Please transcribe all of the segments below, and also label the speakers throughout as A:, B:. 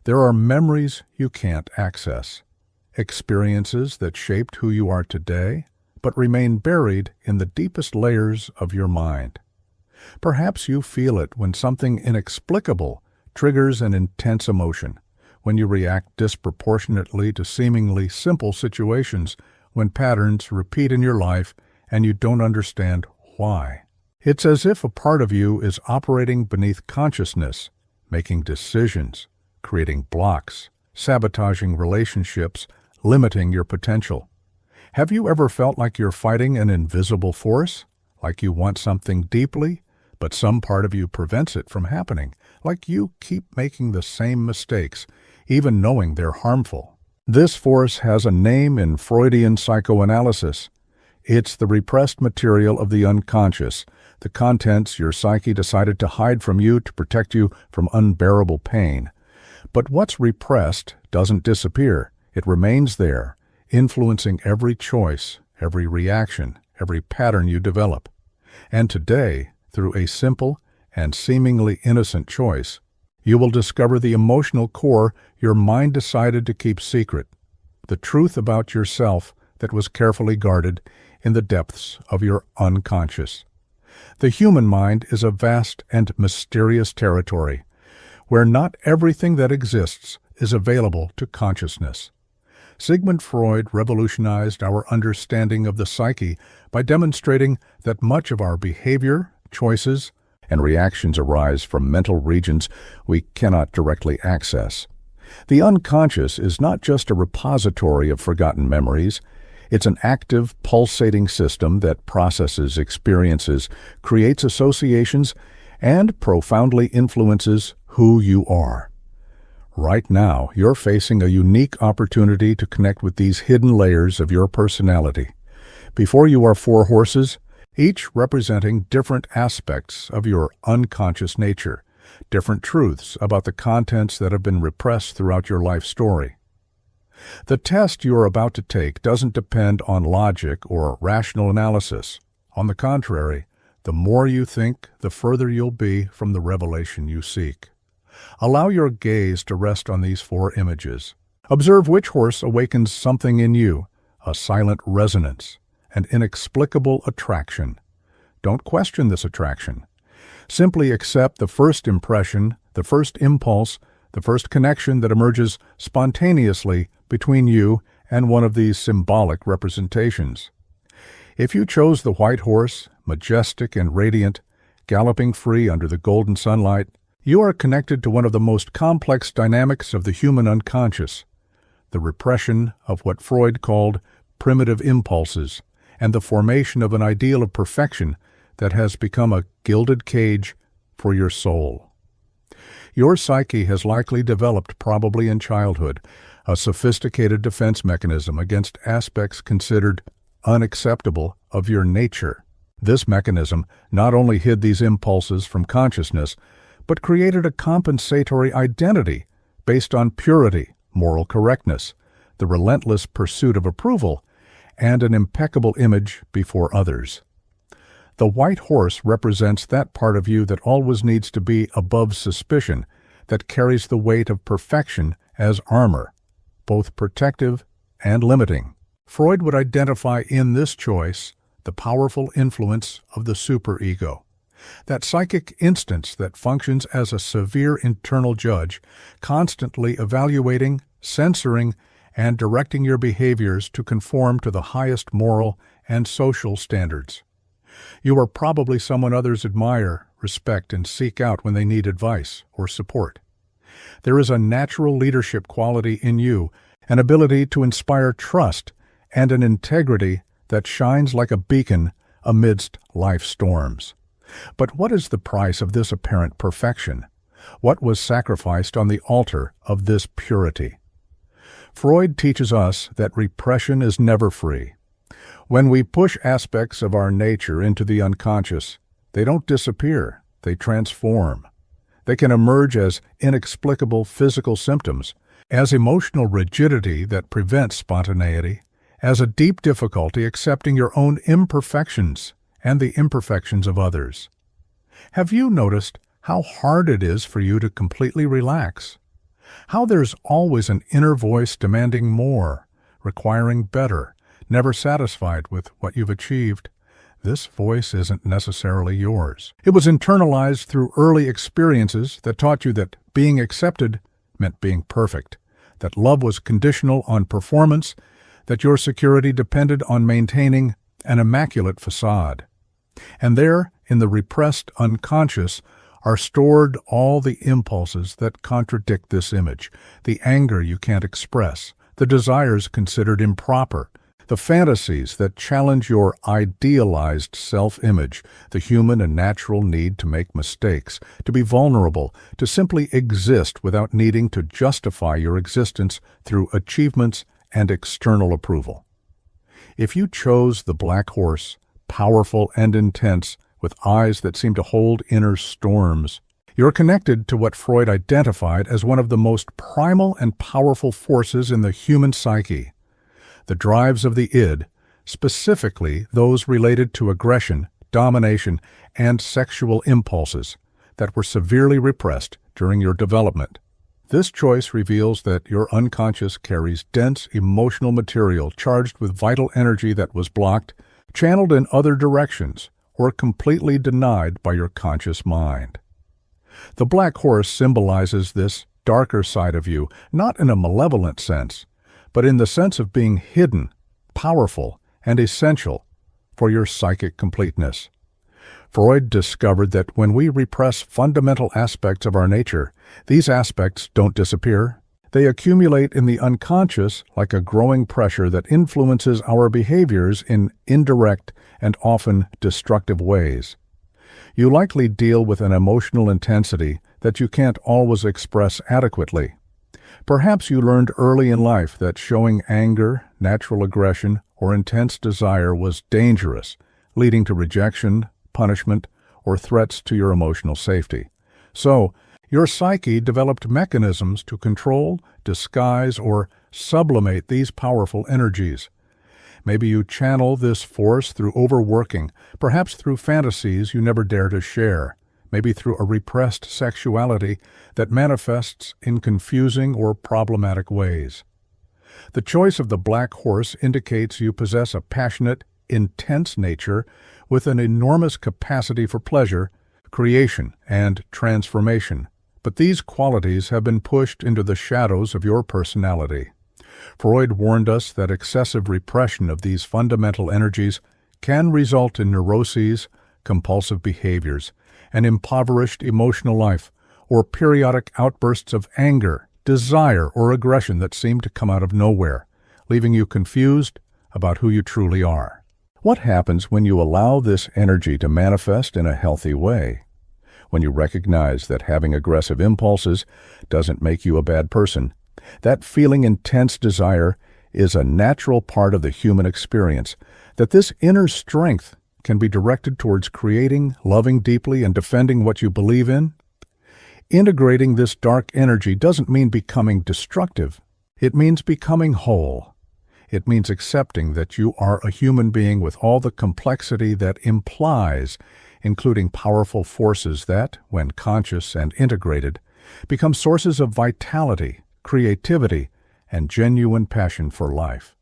A: There are memories you can't access, experiences that shaped who you are today, but remain buried in the deepest layers of your mind. Perhaps you feel it when something inexplicable triggers an intense emotion, when you react disproportionately to seemingly simple situations, when patterns repeat in your life and you don't understand why. It's as if a part of you is operating beneath consciousness, making decisions, creating blocks, sabotaging relationships, limiting your potential. Have you ever felt like you're fighting an invisible force? Like you want something deeply, but some part of you prevents it from happening? Like you keep making the same mistakes, even knowing they're harmful? This force has a name in Freudian psychoanalysis. It's the repressed material of the unconscious, the contents your psyche decided to hide from you to protect you from unbearable pain. But what's repressed doesn't disappear. It remains there, influencing every choice, every reaction, every pattern you develop. And today, through a simple and seemingly innocent choice, you will discover the emotional core your mind decided to keep secret, the truth about yourself that was carefully guarded in the depths of your unconscious. The human mind is a vast and mysterious territory, where not everything that exists is available to consciousness. Sigmund Freud revolutionized our understanding of the psyche by demonstrating that much of our behavior, choices, and reactions arise from mental regions we cannot directly access. The unconscious is not just a repository of forgotten memories. It's an active, pulsating system that processes experiences, creates associations, and profoundly influences who you are. Right now, you're facing a unique opportunity to connect with these hidden layers of your personality. Before you are four horses, each representing different aspects of your unconscious nature, different truths about the contents that have been repressed throughout your life story. The test you are about to take doesn't depend on logic or rational analysis. On the contrary, the more you think, the further you'll be from the revelation you seek. Allow your gaze to rest on these four images. Observe which horse awakens something in you, a silent resonance, an inexplicable attraction. Don't question this attraction. Simply accept the first impression, the first impulse, the first connection that emerges spontaneously between you and one of these symbolic representations. If you chose the white horse, majestic and radiant, galloping free under the golden sunlight, you are connected to one of the most complex dynamics of the human unconscious, the repression of what Freud called primitive impulses, and the formation of an ideal of perfection that has become a gilded cage for your soul. Your psyche has likely developed, probably in childhood, a sophisticated defense mechanism against aspects considered unacceptable of your nature. This mechanism not only hid these impulses from consciousness, but created a compensatory identity based on purity, moral correctness, the relentless pursuit of approval, and an impeccable image before others. The white horse represents that part of you that always needs to be above suspicion, that carries the weight of perfection as armor, both protective and limiting. Freud would identify in this choice the powerful influence of the superego, that psychic instance that functions as a severe internal judge, constantly evaluating, censoring, and directing your behaviors to conform to the highest moral and social standards. You are probably someone others admire, respect, and seek out when they need advice or support. There is a natural leadership quality in you, an ability to inspire trust, and an integrity that shines like a beacon amidst life's storms. But what is the price of this apparent perfection? What was sacrificed on the altar of this purity? Freud teaches us that repression is never free. When we push aspects of our nature into the unconscious, they don't disappear, they transform. They can emerge as inexplicable physical symptoms, as emotional rigidity that prevents spontaneity, as a deep difficulty accepting your own imperfections and the imperfections of others. Have you noticed how hard it is for you to completely relax? How there's always an inner voice demanding more, requiring better, never satisfied with what you've achieved. This voice isn't necessarily yours. It was internalized through early experiences that taught you that being accepted meant being perfect, that love was conditional on performance, that your security depended on maintaining an immaculate facade. And there, in the repressed unconscious, are stored all the impulses that contradict this image, the anger you can't express, the desires considered improper, the fantasies that challenge your idealized self-image, the human and natural need to make mistakes, to be vulnerable, to simply exist without needing to justify your existence through achievements and external approval. If you chose the black horse, powerful and intense, with eyes that seem to hold inner storms, you're connected to what Freud identified as one of the most primal and powerful forces in the human psyche, the drives of the id, specifically those related to aggression, domination, and sexual impulses that were severely repressed during your development. This choice reveals that your unconscious carries dense emotional material charged with vital energy that was blocked, channeled in other directions, or completely denied by your conscious mind. The black horse symbolizes this darker side of you, not in a malevolent sense, but in the sense of being hidden, powerful, and essential for your psychic completeness. Freud discovered that when we repress fundamental aspects of our nature, these aspects don't disappear. They accumulate in the unconscious like a growing pressure that influences our behaviors in indirect and often destructive ways. You likely deal with an emotional intensity that you can't always express adequately. Perhaps you learned early in life that showing anger, natural aggression, or intense desire was dangerous, leading to rejection, punishment, or threats to your emotional safety. So, your psyche developed mechanisms to control, disguise, or sublimate these powerful energies. Maybe you channel this force through overworking, perhaps through fantasies you never dare to share, maybe through a repressed sexuality that manifests in confusing or problematic ways. The choice of the black horse indicates you possess a passionate, intense nature with an enormous capacity for pleasure, creation, and transformation. But these qualities have been pushed into the shadows of your personality. Freud warned us that excessive repression of these fundamental energies can result in neuroses, compulsive behaviors, an impoverished emotional life, or periodic outbursts of anger, desire, or aggression that seem to come out of nowhere, leaving you confused about who you truly are. What happens when you allow this energy to manifest in a healthy way? When you recognize that having aggressive impulses doesn't make you a bad person, that feeling intense desire is a natural part of the human experience, that this inner strength can be directed towards creating, loving deeply, and defending what you believe in. Integrating this dark energy doesn't mean becoming destructive. It means becoming whole. It means accepting that you are a human being with all the complexity that implies, including powerful forces that, when conscious and integrated, become sources of vitality, creativity, and genuine passion for life.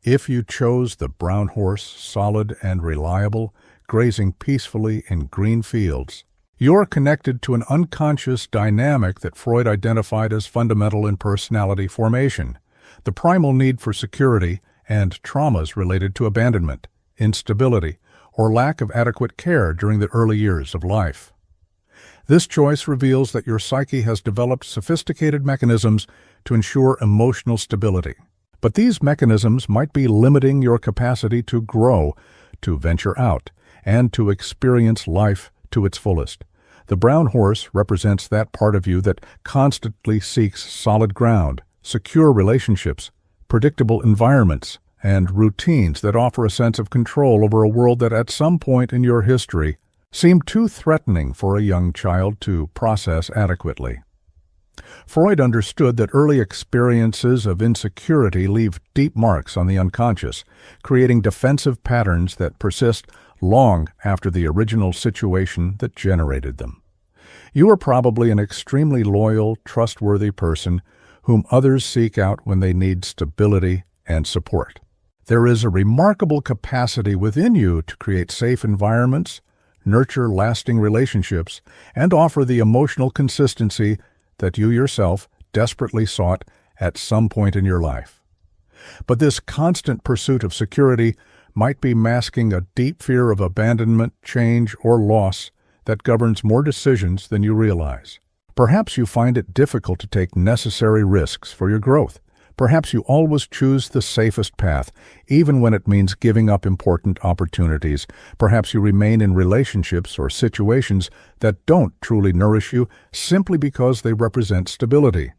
A: If you chose the brown horse, solid and reliable, grazing peacefully in green fields, you're connected to an unconscious dynamic that Freud identified as fundamental in personality formation, the primal need for security and traumas related to abandonment, instability, or lack of adequate care during the early years of life. This choice reveals that your psyche has developed sophisticated mechanisms to ensure emotional stability. But these mechanisms might be limiting your capacity to grow, to venture out, and to experience life to its fullest. The brown horse represents that part of you that constantly seeks solid ground, secure relationships, predictable environments, and routines that offer a sense of control over a world that at some point in your history seemed too threatening for a young child to process adequately. Freud understood that early experiences of insecurity leave deep marks on the unconscious, creating defensive patterns that persist long after the original situation that generated them. You are probably an extremely loyal, trustworthy person whom others seek out when they need stability and support. There is a remarkable capacity within you to create safe environments, nurture lasting relationships, and offer the emotional consistency that you yourself desperately sought at some point in your life. But this constant pursuit of security might be masking a deep fear of abandonment, change, or loss that governs more decisions than you realize. Perhaps you find it difficult to take necessary risks for your growth. Perhaps you always choose the safest path, even when it means giving up important opportunities. Perhaps you remain in relationships or situations that don't truly nourish you simply because they represent stability.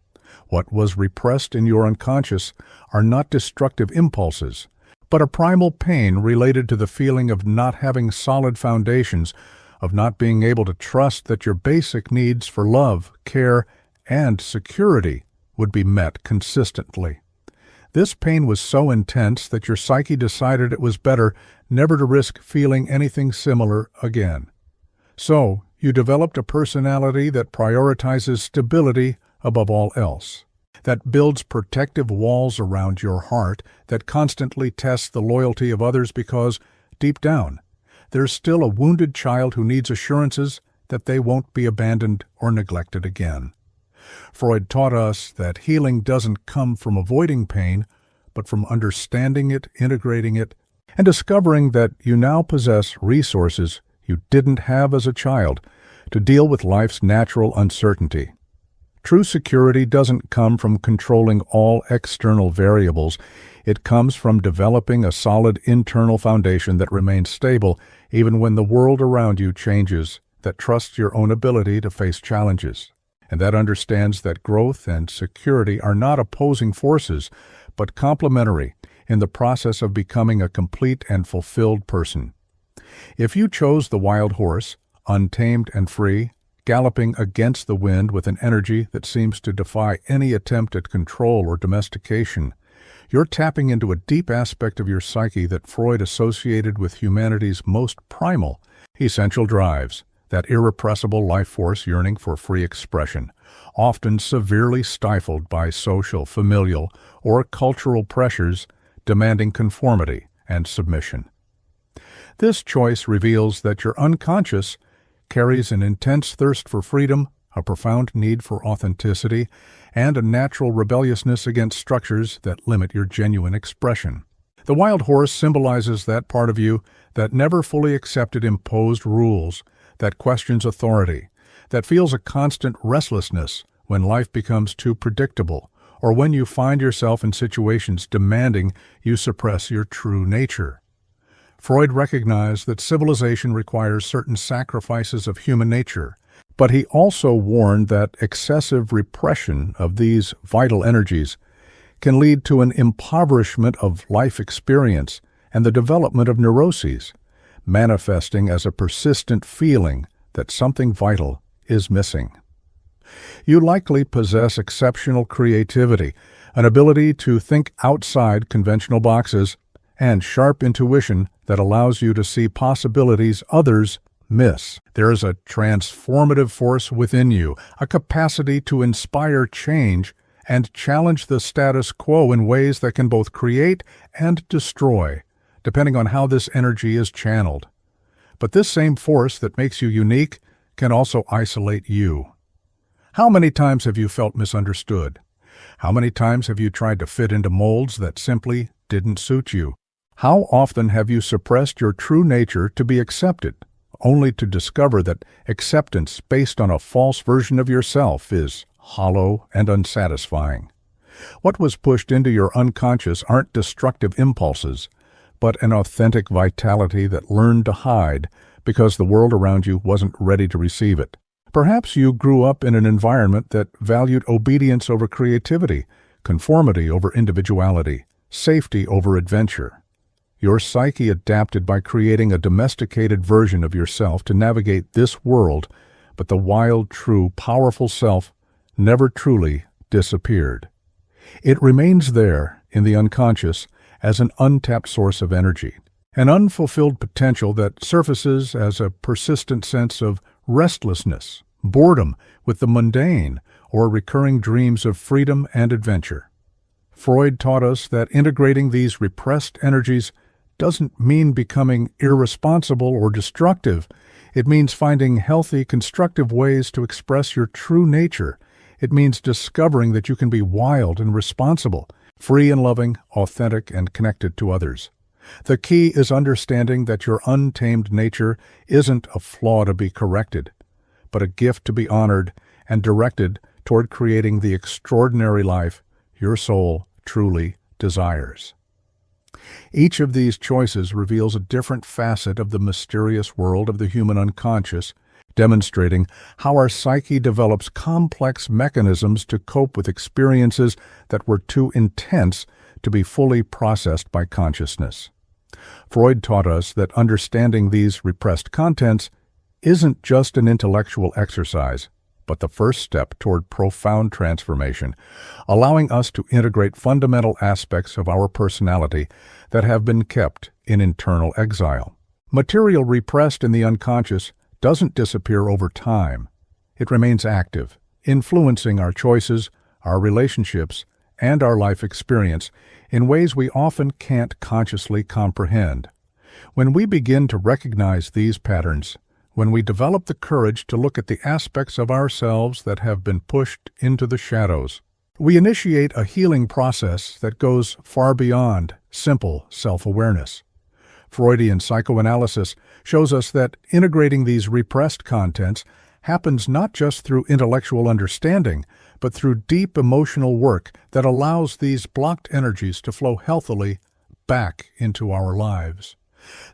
A: What was repressed in your unconscious are not destructive impulses, but a primal pain related to the feeling of not having solid foundations, of not being able to trust that your basic needs for love, care, and security would be met consistently. This pain was so intense that your psyche decided it was better never to risk feeling anything similar again. So, you developed a personality that prioritizes stability above all else, that builds protective walls around your heart, that constantly tests the loyalty of others because, deep down, there's still a wounded child who needs assurances that they won't be abandoned or neglected again. Freud taught us that healing doesn't come from avoiding pain, but from understanding it, integrating it, and discovering that you now possess resources you didn't have as a child to deal with life's natural uncertainty. True security doesn't come from controlling all external variables. It comes from developing a solid internal foundation that remains stable even when the world around you changes, that trusts your own ability to face challenges, and that understands that growth and security are not opposing forces, but complementary in the process of becoming a complete and fulfilled person. If you chose the wild horse, untamed and free, galloping against the wind with an energy that seems to defy any attempt at control or domestication, you're tapping into a deep aspect of your psyche that Freud associated with humanity's most primal, essential drives, that irrepressible life force yearning for free expression, often severely stifled by social, familial, or cultural pressures demanding conformity and submission. This choice reveals that your unconscious carries an intense thirst for freedom, a profound need for authenticity, and a natural rebelliousness against structures that limit your genuine expression. The wild horse symbolizes that part of you that never fully accepted imposed rules, that questions authority, that feels a constant restlessness when life becomes too predictable, or when you find yourself in situations demanding you suppress your true nature. Freud recognized that civilization requires certain sacrifices of human nature, but he also warned that excessive repression of these vital energies can lead to an impoverishment of life experience and the development of neuroses, manifesting as a persistent feeling that something vital is missing. You likely possess exceptional creativity, an ability to think outside conventional boxes, and sharp intuition that allows you to see possibilities others miss. There is a transformative force within you, a capacity to inspire change and challenge the status quo in ways that can both create and destroy, depending on how this energy is channeled. But this same force that makes you unique can also isolate you. How many times have you felt misunderstood? How many times have you tried to fit into molds that simply didn't suit you? How often have you suppressed your true nature to be accepted, only to discover that acceptance based on a false version of yourself is hollow and unsatisfying? What was pushed into your unconscious aren't destructive impulses, but an authentic vitality that learned to hide because the world around you wasn't ready to receive it. Perhaps you grew up in an environment that valued obedience over creativity, conformity over individuality, safety over adventure. Your psyche adapted by creating a domesticated version of yourself to navigate this world, but the wild, true, powerful self never truly disappeared. It remains there in the unconscious as an untapped source of energy, an unfulfilled potential that surfaces as a persistent sense of restlessness boredom with the mundane, or recurring dreams of freedom and adventure. Freud taught us that integrating these repressed energies doesn't mean becoming irresponsible or destructive. It means finding healthy, constructive ways to express your true nature. It means discovering that you can be wild and responsible, free and loving, authentic and connected to others. The key is understanding that your untamed nature isn't a flaw to be corrected, but a gift to be honored and directed toward creating the extraordinary life your soul truly desires. Each of these choices reveals a different facet of the mysterious world of the human unconscious, demonstrating how our psyche develops complex mechanisms to cope with experiences that were too intense to be fully processed by consciousness. Freud taught us that understanding these repressed contents isn't just an intellectual exercise, but the first step toward profound transformation, allowing us to integrate fundamental aspects of our personality that have been kept in internal exile. Material repressed in the unconscious doesn't disappear over time. It remains active, influencing our choices, our relationships, and our life experience in ways we often can't consciously comprehend. When we begin to recognize these patterns, when we develop the courage to look at the aspects of ourselves that have been pushed into the shadows, we initiate a healing process that goes far beyond simple self-awareness. Freudian psychoanalysis shows us that integrating these repressed contents happens not just through intellectual understanding, but through deep emotional work that allows these blocked energies to flow healthily back into our lives.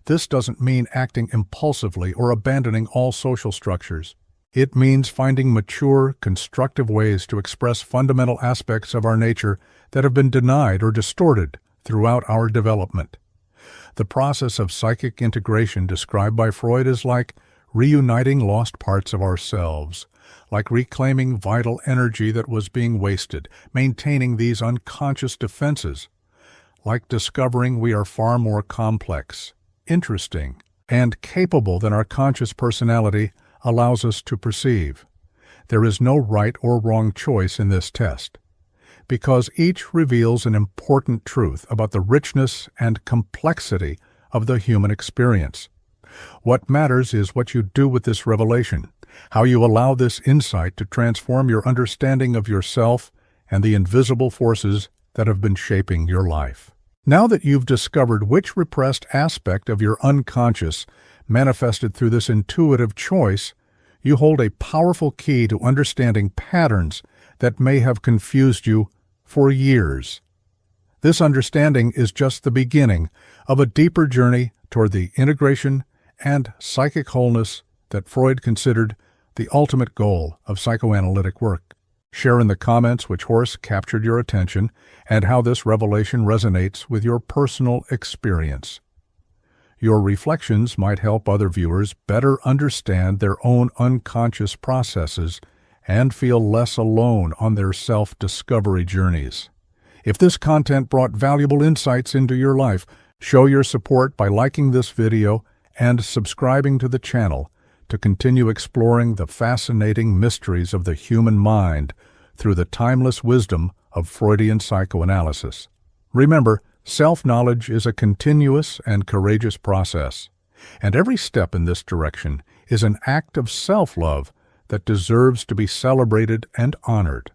A: This doesn't mean acting impulsively or abandoning all social structures. It means finding mature, constructive ways to express fundamental aspects of our nature that have been denied or distorted throughout our development. The process of psychic integration described by Freud is like reuniting lost parts of ourselves, like reclaiming vital energy that was being wasted, maintaining these unconscious defenses, like discovering we are far more complex, interesting, and capable than our conscious personality allows us to perceive. There is no right or wrong choice in this test, because each reveals an important truth about the richness and complexity of the human experience. What matters is what you do with this revelation, how you allow this insight to transform your understanding of yourself and the invisible forces that have been shaping your life. Now that you've discovered which repressed aspect of your unconscious manifested through this intuitive choice, you hold a powerful key to understanding patterns that may have confused you for years. This understanding is just the beginning of a deeper journey toward the integration and psychic wholeness that Freud considered the ultimate goal of psychoanalytic work. Share in the comments which horse captured your attention and how this revelation resonates with your personal experience. Your reflections might help other viewers better understand their own unconscious processes and feel less alone on their self-discovery journeys. If this content brought valuable insights into your life, show your support by liking this video and subscribing to the channel to continue exploring the fascinating mysteries of the human mind through the timeless wisdom of Freudian psychoanalysis. Remember, self-knowledge is a continuous and courageous process, and every step in this direction is an act of self-love that deserves to be celebrated and honored.